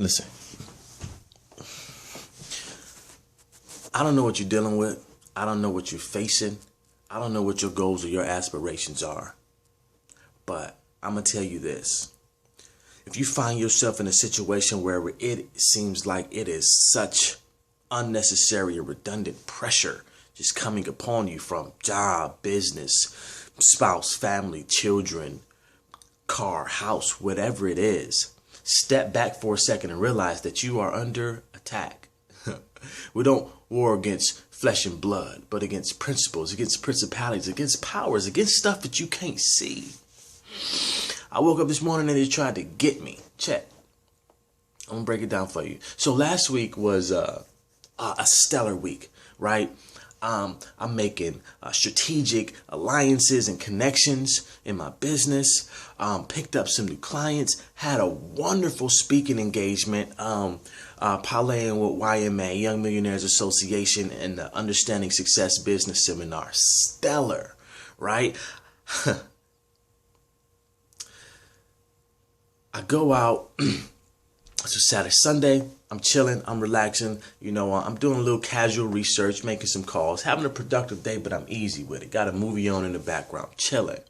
Listen, I don't know what you're dealing with. I don't know what you're facing. I don't know what your goals or your aspirations are. But I'm going to tell you this. If you find yourself in a situation where it seems like it is such unnecessary or redundant pressure just coming upon you from job, business, spouse, family, children, car, house, whatever it is, step back for a second and realize that you are under attack. We don't war against flesh and blood, but against principles, against principalities, against powers, against stuff that you can't see. I woke up this morning and they tried to get me. Check. I'm gonna break it down for you. So last week was a stellar week, right? I'm making strategic alliances and connections in my business. Picked up some new clients. Had a wonderful speaking engagement. Parlaying with YMA, Young Millionaires Association, and the Understanding Success Business Seminar. Stellar, right? I go out. It's Saturday, Sunday. I'm chilling. I'm relaxing. I'm doing a little casual research, making some calls, having a productive day, but I'm easy with it. Got a movie on in the background, chilling.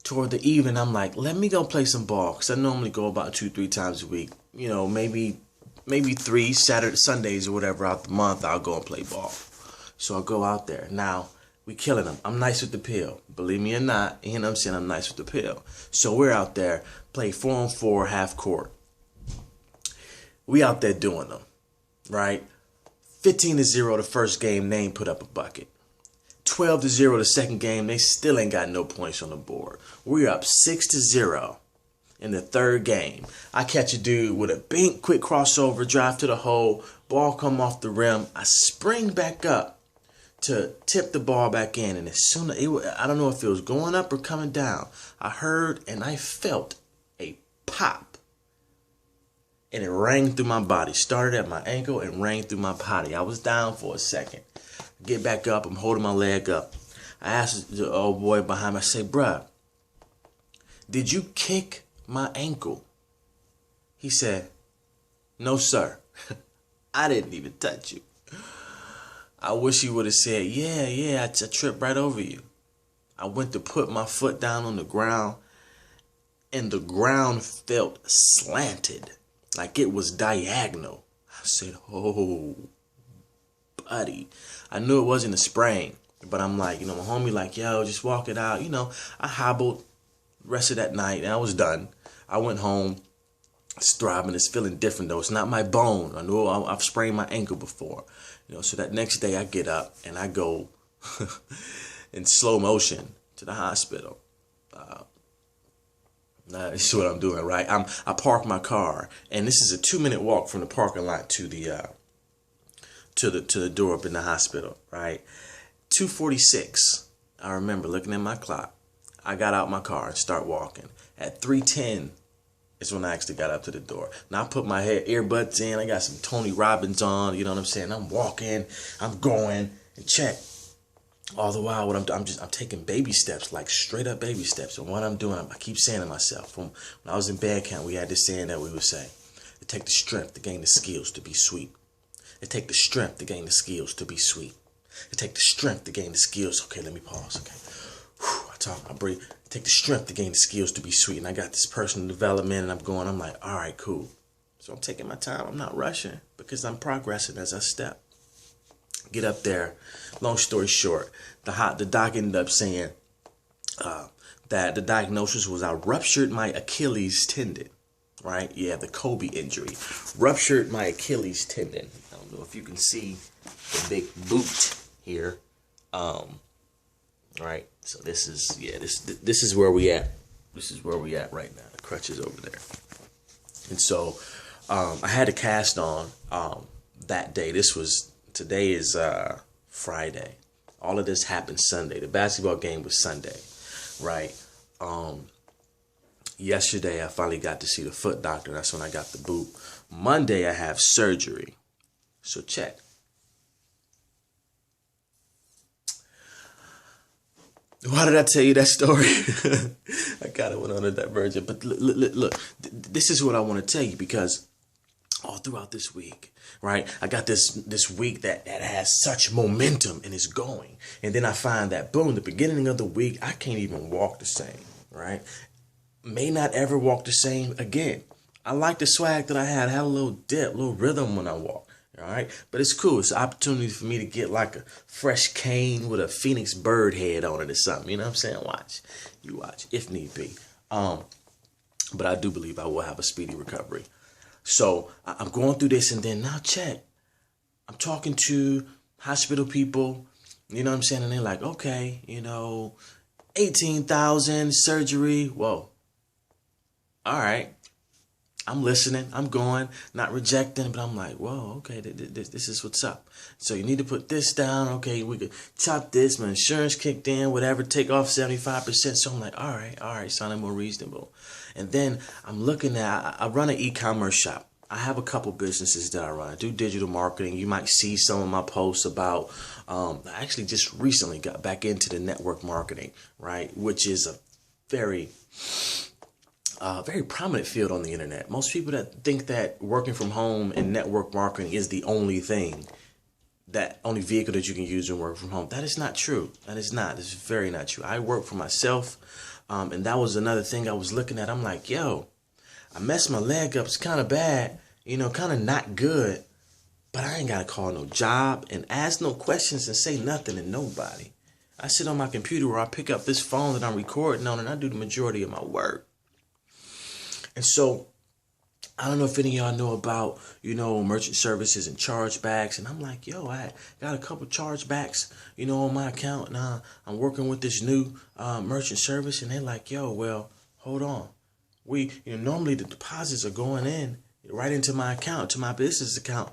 Toward the evening, I'm like, let me go play some ball, because I normally go about 2-3 times a week. Maybe 3 Saturday, Sundays or whatever out the month, I'll go and play ball. So I go out there. Now, we killing them. I'm nice with the pill. Believe me or not, you know what I'm saying? I'm nice with the pill. So we're out there, play 4-on-4 half court. We out there doing them, right? 15-0 the first game, they ain't put up a bucket. 12-0 the second game, they still ain't got no points on the board. We're up 6-0 in the third game. I catch a dude with a bink, quick crossover, drive to the hole, ball come off the rim. I spring back up to tip the ball back in, and as soon as I don't know if it was going up or coming down, I heard and I felt a pop. And it rang through my body. Started at my ankle and rang through my body. I was down for a second. Get back up. I'm holding my leg up. I asked the old boy behind me, I say, bruh, did you kick my ankle? He said, no, sir. I didn't even touch you. I wish he would have said, yeah, I tripped right over you. I went to put my foot down on the ground, and the ground felt slanted. Like it was diagonal. I said, oh, buddy. I knew it wasn't a sprain, but I'm like, my homie like, yo, just walk it out. I hobbled the rest of that night and I was done. I went home. It's throbbing. It's feeling different though. It's not my bone. I know I've sprained my ankle before. So that next day I get up and I go in slow motion to the hospital. This is what I'm doing, right? I park my car, and this is a 2-minute walk from the parking lot to the door up in the hospital, right? 2:46. I remember looking at my clock. I got out my car and start walking. At 3:10 is when I actually got up to the door. Now I put my earbuds in. I got some Tony Robbins on. You know what I'm saying? I'm walking. I'm going and check. All the while, I'm taking baby steps, like straight up baby steps. And what I'm doing, I keep saying to myself, when I was in band camp, we had this saying that we would say, it takes the strength to gain the skills to be sweet. It takes the strength to gain the skills to be sweet. It takes the strength to gain the skills. Okay, let me pause. Okay. Whew, I talk, I breathe. It takes the strength to gain the skills to be sweet. And I got this personal development, and I'm like, all right, cool. So I'm taking my time. I'm not rushing because I'm progressing as I step. Get up there. Long story short, the doc ended up saying that the diagnosis was I ruptured my Achilles tendon. Right? Yeah, the Kobe injury. Ruptured my Achilles tendon. I don't know if you can see the big boot here. Right? So this is where we at. This is where we at right now. The crutch is over there. And so I had a cast on that day. Today is Friday. All of this happened Sunday. The basketball game was Sunday, right? Yesterday, I finally got to see the foot doctor. That's when I got the boot. Monday, I have surgery. So check. Why did I tell you that story? I kind of went on a divergent. But look, this is what I want to tell you, because all throughout this week, right? I got this week that has such momentum and is going. And then I find that, boom, the beginning of the week, I can't even walk the same, right? May not ever walk the same again. I like the swag that I had. I had a little dip, a little rhythm when I walk. All right. But it's cool. It's an opportunity for me to get like a fresh cane with a Phoenix bird head on it or something. You know what I'm saying? Watch. You watch, if need be. But I do believe I will have a speedy recovery. So I'm going through this, and then now check. I'm talking to hospital people, you know what I'm saying? And they're like, okay, 18,000 surgery. Whoa. All right. I'm listening. I'm going, not rejecting, but I'm like, whoa, okay, this is what's up. So you need to put this down. Okay, we could chop this. My insurance kicked in, whatever, take off 75%. So I'm like, all right, sounding more reasonable. And then I'm looking at, I run an e-commerce shop. I have a couple businesses that I run. I do digital marketing. You might see some of my posts about, I actually just recently got back into the network marketing, right? Which is a very prominent field on the internet. Most people that think that working from home and network marketing is the only thing, that only vehicle that you can use and work from home. That is not true. That is not. It's very not true. I work for myself, and that was another thing I was looking at. I'm like, yo, I messed my leg up. It's kind of bad, kind of not good, but I ain't got to call no job and ask no questions and say nothing to nobody. I sit on my computer or I pick up this phone that I'm recording on, and I do the majority of my work. And so, I don't know if any of y'all know about, merchant services and chargebacks. And I'm like, yo, I got a couple chargebacks, on my account. And I'm working with this new merchant service. And they're like, yo, well, hold on. Normally the deposits are going in right into my account, to my business account.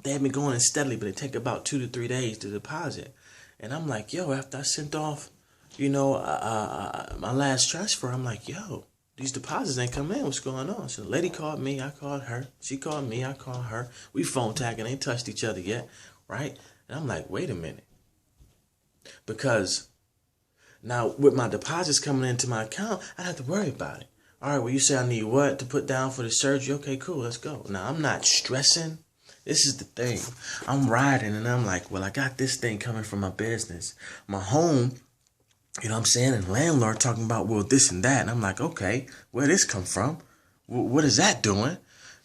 They have been going in steadily, but it take about 2 to 3 days to deposit. And I'm like, yo, after I sent off, my last transfer, I'm like, yo, these deposits ain't come in. What's going on? So the lady called me. I called her. She called me. I called her. We phone tagging. Ain't touched each other yet. Right? And I'm like, wait a minute. Because now with my deposits coming into my account, I don't have to worry about it. All right, well, you say I need what to put down for the surgery? Okay, cool. Let's go. Now, I'm not stressing. This is the thing. I'm riding and I'm like, well, I got this thing coming from my business. My home, you know what I'm saying? And landlord talking about, well, this and that. And I'm like, okay, where this come from? What is that doing?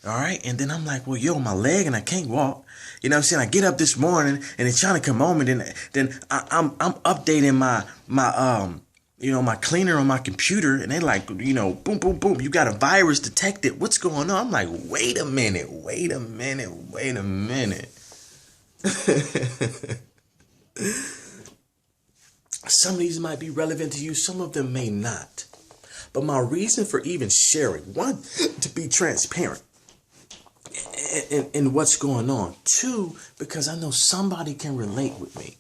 All right. And then I'm like, well, yo, my leg and I can't walk. You know what I'm saying? I get up this morning and it's trying to come home. And then I'm updating my my cleaner on my computer. And they like, boom, boom, boom. You got a virus detected. What's going on? I'm like, wait a minute. Some of these might be relevant to you. Some of them may not. But my reason for even sharing, one, to be transparent in what's going on. Two, because I know somebody can relate with me.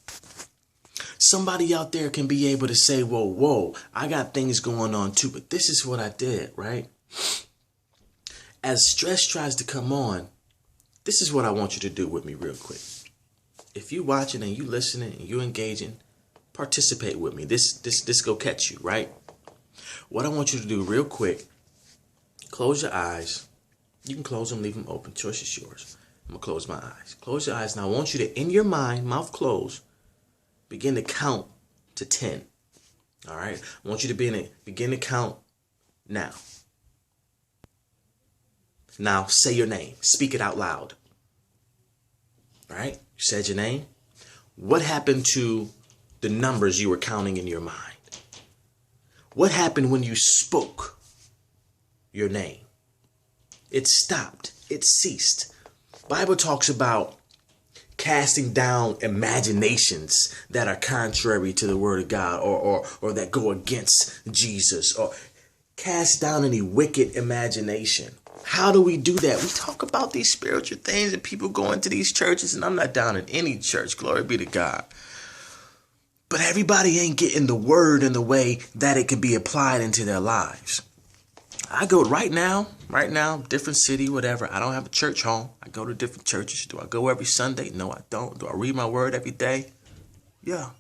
Somebody out there can be able to say, whoa, I got things going on too, but this is what I did, right? As stress tries to come on, this is what I want you to do with me real quick. If you watching and you listening and you engaging, participate with me. This go catch you, right? What I want you to do real quick, close your eyes. You can close them, leave them open. Choice is yours. I'm going to close my eyes. Close your eyes. Now I want you to, in your mind, mouth closed, begin to count to 10. All right? I want you to begin to count now. Now say your name. Speak it out loud. All right? You said your name. What happened to the numbers you were counting in your mind? What happened when you spoke your name? It stopped. It ceased. Bible talks about casting down imaginations that are contrary to the word of God or that go against Jesus, or cast down any wicked imagination. How do we do that? We talk about these spiritual things and people go into these churches, and I'm not down in any church, glory be to God. But everybody ain't getting the word in the way that it can be applied into their lives. I go right now, different city, whatever. I don't have a church home. I go to different churches. Do I go every Sunday? No, I don't. Do I read my word every day? Yeah.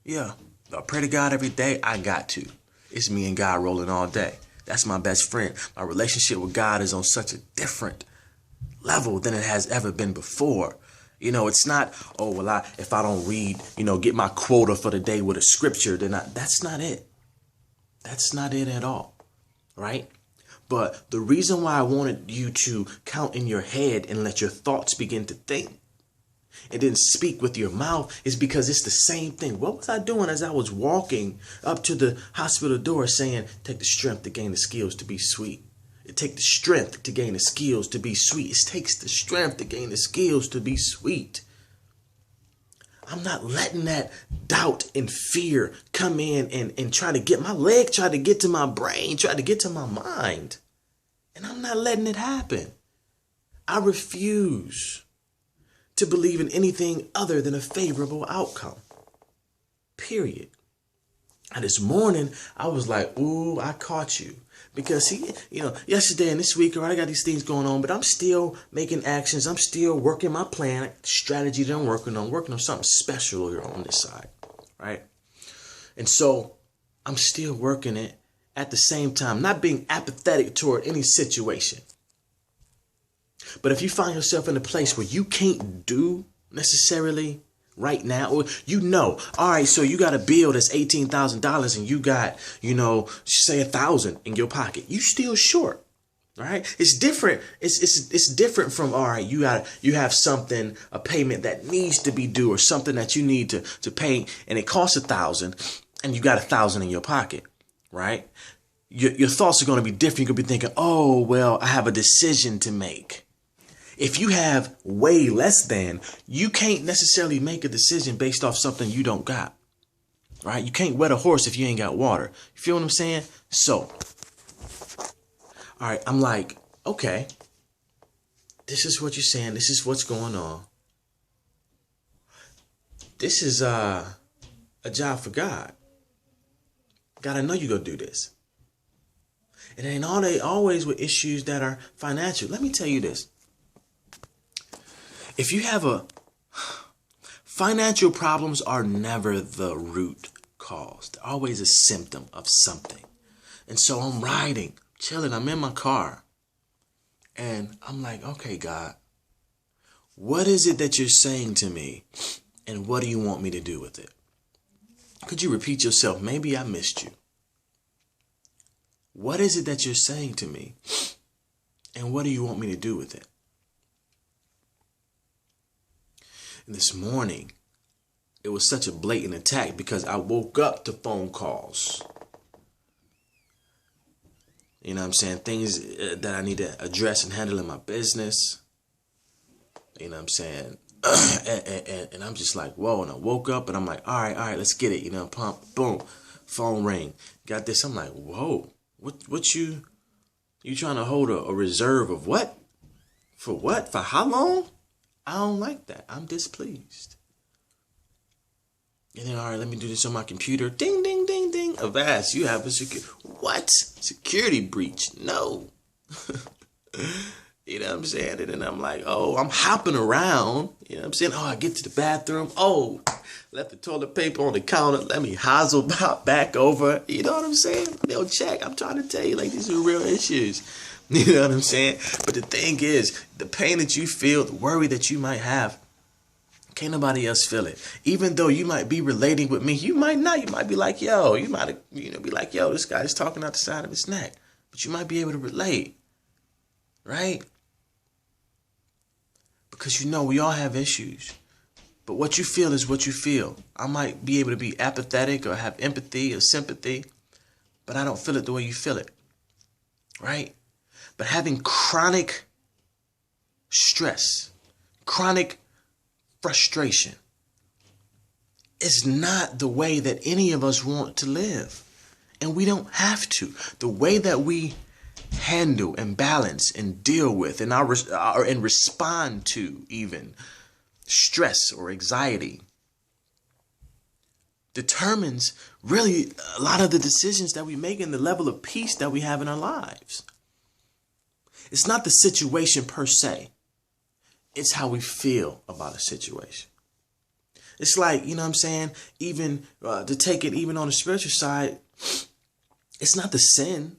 Do I pray to God every day? I got to. It's me and God rolling all day. That's my best friend. My relationship with God is on such a different level than it has ever been before. It's not, oh, well, if I don't read, get my quota for the day with a scripture, then that's not it. That's not it at all. Right? But the reason why I wanted you to count in your head and let your thoughts begin to think and then speak with your mouth is because it's the same thing. What was I doing as I was walking up to the hospital door saying, take the strength to gain the skills to be sweet? It takes the strength to gain the skills to be sweet. It takes the strength to gain the skills to be sweet. I'm not letting that doubt and fear come in and try to get my leg, try to get to my brain, try to get to my mind. And I'm not letting it happen. I refuse to believe in anything other than a favorable outcome. Period. And this morning, I was like, ooh, I caught you. Because, yesterday and this week, I got these things going on, but I'm still making actions. I'm still working my plan, strategy that I'm working on something special here on this side, right? And so I'm still working it at the same time, not being apathetic toward any situation. But if you find yourself in a place where you can't do necessarily right now, or all right, so you got a bill that's $18,000 and you got, say 1,000 in your pocket, you still short. All right, it's different. It's different from, all right, you have something, a payment that needs to be due or something that you need to pay, and it costs 1,000, and you got 1,000 in your pocket, right? Your thoughts are going to be different. You're going to be thinking, oh, well, I have a decision to make. If you have way less than, you can't necessarily make a decision based off something you don't got, right? You can't wet a horse if you ain't got water. You feel what I'm saying? So, all right, I'm like, okay, this is what you're saying. This is what's going on. This is a job for God. God, I know you're going to do this. It ain't always with issues that are financial. Let me tell you this. If you have financial problems are never the root cause. They're always a symptom of something. And so I'm riding, chilling. I'm in my car. And I'm like, okay, God, what is it that you're saying to me? And what do you want me to do with it? Could you repeat yourself? Maybe I missed you. What is it that you're saying to me? And what do you want me to do with it? And this morning, it was such a blatant attack because I woke up to phone calls. You know what I'm saying? Things that I need to address and handle in my business. You know what I'm saying? and I'm just like, whoa. And I woke up and I'm like, all right, let's get it. Pump, boom, phone ring. Got this. I'm like, whoa, what you trying to hold a reserve of what? For what? For how long? I don't like that. I'm displeased. And then, all right, let me do this on my computer. Ding, ding, ding, ding. Avast, you have a security breach. No. You know what I'm saying? And then I'm like, oh, I'm hopping around. You know what I'm saying? Oh, I get to the bathroom. Oh, left the toilet paper on the counter. Let me hosel back over. You know what I'm saying? They'll check. I'm trying to tell you, like, these are real issues. You know what I'm saying? But the thing is, the pain that you feel, the worry that you might have, can't nobody else feel it. Even though you might be relating with me, you might not. You might be like, yo, you might be like, yo, this guy's talking out the side of his neck. But you might be able to relate, right? Because we all have issues. But what you feel is what you feel. I might be able to be apathetic or have empathy or sympathy, but I don't feel it the way you feel it, right? But having chronic stress, chronic frustration is not the way that any of us want to live. And we don't have to. The way that we handle and balance and deal with and respond to even stress or anxiety determines really a lot of the decisions that we make and the level of peace that we have in our lives. It's not the situation per se. It's how we feel about a situation. It's like, you know what I'm saying? Even to take it even on the spiritual side, it's not the sin.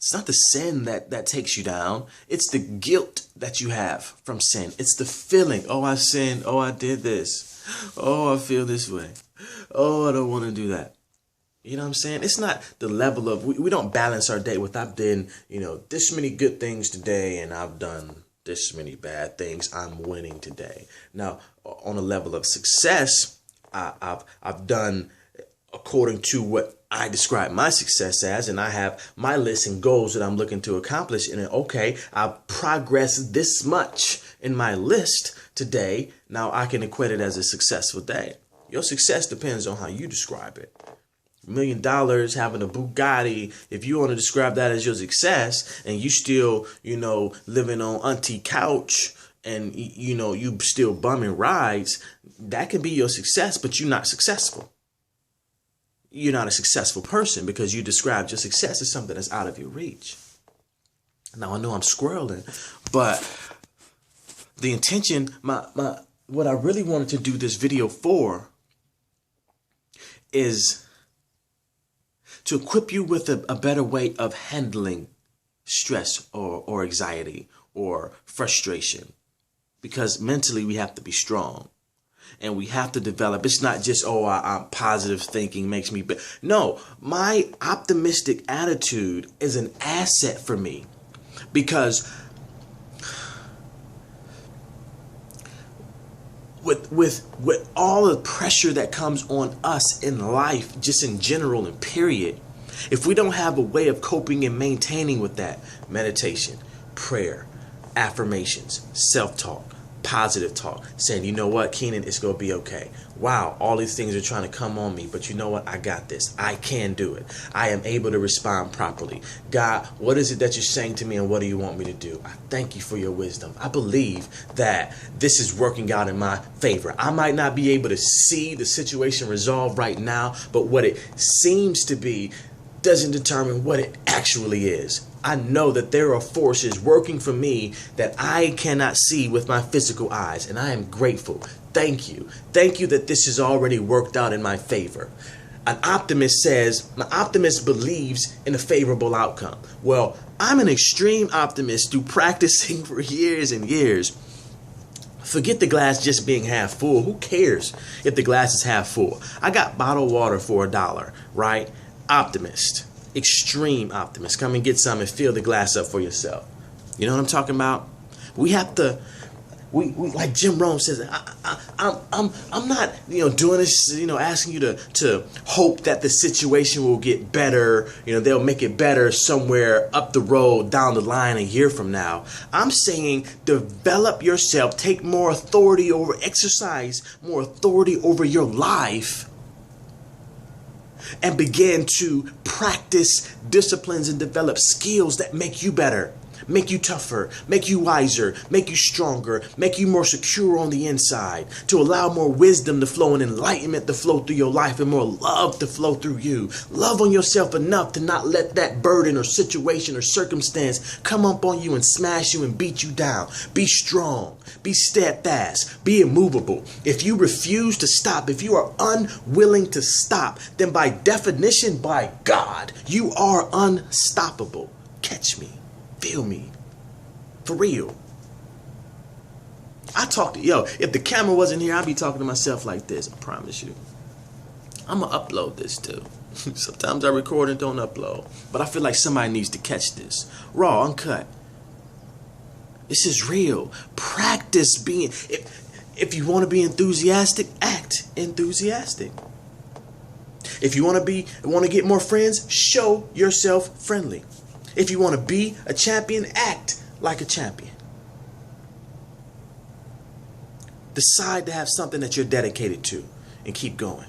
It's not the sin that takes you down. It's the guilt that you have from sin. It's the feeling. Oh, I sinned. Oh, I did this. Oh, I feel this way. Oh, I don't want to do that. You know what I'm saying? It's not the level of, we don't balance our day with, I've done, this many good things today and I've done this many bad things. I'm winning today. Now, on a level of success, I've done according to what I describe my success as, and I have my list and goals that I'm looking to accomplish. And okay, I've progressed this much in my list today. Now I can equate it as a successful day. Your success depends on how you describe it. $1 million, having a Bugatti, if you want to describe that as your success, and you still, living on auntie couch, and you still bumming rides, that can be your success, but you're not successful. You're not a successful person because you described your success as something that's out of your reach. Now I know I'm squirreling, but the intention, what I really wanted to do this video for is to equip you with a better way of handling stress or anxiety or frustration, because mentally we have to be strong. And we have to develop. It's not just, I'm positive thinking makes me. But no, my optimistic attitude is an asset for me, because with all the pressure that comes on us in life, just in general and period, if we don't have a way of coping and maintaining with that, meditation, prayer, affirmations, self-talk, positive talk, saying, you know what, Keenan, it's going to be okay. Wow, all these things are trying to come on me, but you know what? I got this. I can do it. I am able to respond properly. God, what is it that you're saying to me, and what do you want me to do? I thank you for your wisdom. I believe that this is working out in my favor. I might not be able to see the situation resolved right now, but what it seems to be doesn't determine what it actually is. I know that there are forces working for me that I cannot see with my physical eyes, and I am grateful. Thank you. Thank you that this has already worked out in my favor. An optimist believes in a favorable outcome. Well, I'm an extreme optimist through practicing for years and years. Forget the glass just being half full. Who cares if the glass is half full? I got bottled water for $1, right? Optimist, extreme optimist. Come and get some and fill the glass up for yourself. You know what I'm talking about? We have to, we like Jim Rome says, I'm not, doing this, asking you to hope that the situation will get better. They'll make it better somewhere up the road, down the line, a year from now. I'm saying develop yourself, take more authority over, exercise more authority over your life, and begin to practice disciplines and develop skills that make you better, make you tougher, make you wiser, make you stronger, make you more secure on the inside, to allow more wisdom to flow and enlightenment to flow through your life and more love to flow through you. Love on yourself enough to not let that burden or situation or circumstance come up on you and smash you and beat you down. Be strong, be steadfast, be immovable. If you refuse to stop, if you are unwilling to stop, then by definition, by God, you are unstoppable. Catch me. Feel me. For real. If the camera wasn't here, I'd be talking to myself like this. I promise you. I'm going to upload this too. Sometimes I record and don't upload. But I feel like somebody needs to catch this. Raw, uncut. This is real. Practice being... If you want to be enthusiastic, act enthusiastic. If you want to get more friends, show yourself friendly. If you want to be a champion, act like a champion. Decide to have something that you're dedicated to and keep going.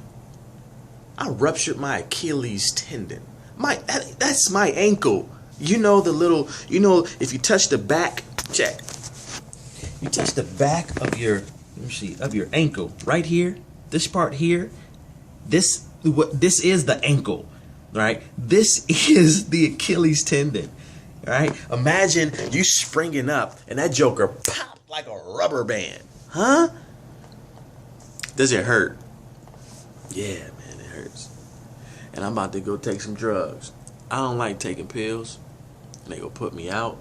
I ruptured my Achilles tendon. That's my ankle. If you touch the back, check. You touch the back of your, of your ankle right here, this part here, this is the ankle. Right? This is the Achilles tendon. Right? Imagine you springing up and that joker pop like a rubber band. Huh? Does it hurt? Yeah, man, it hurts. And I'm about to go take some drugs. I don't like taking pills. They gonna put me out.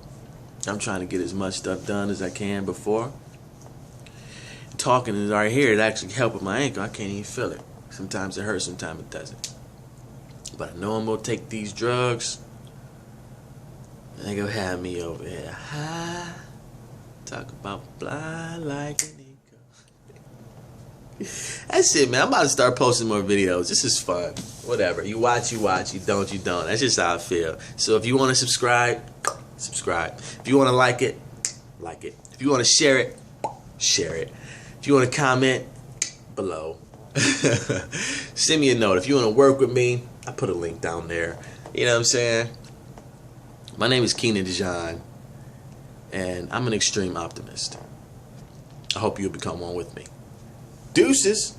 I'm trying to get as much stuff done as I can before. Talking is right here. It actually helped with my ankle. I can't even feel it. Sometimes it hurts, sometimes it doesn't. But I know I'm gonna take these drugs. And they gonna have me over here high. Talk about fly like an eagle. That's it, man. I'm about to start posting more videos. This is fun. Whatever. You watch, you watch. You don't, you don't. That's just how I feel. So if you want to subscribe, subscribe. If you want to like it, like it. If you want to share it, share it. If you want to comment, below. Send me a note. If you want to work with me, I put a link down there. You know what I'm saying? My name is Keenan Dijon, and I'm an extreme optimist. I hope you'll become one with me. Deuces!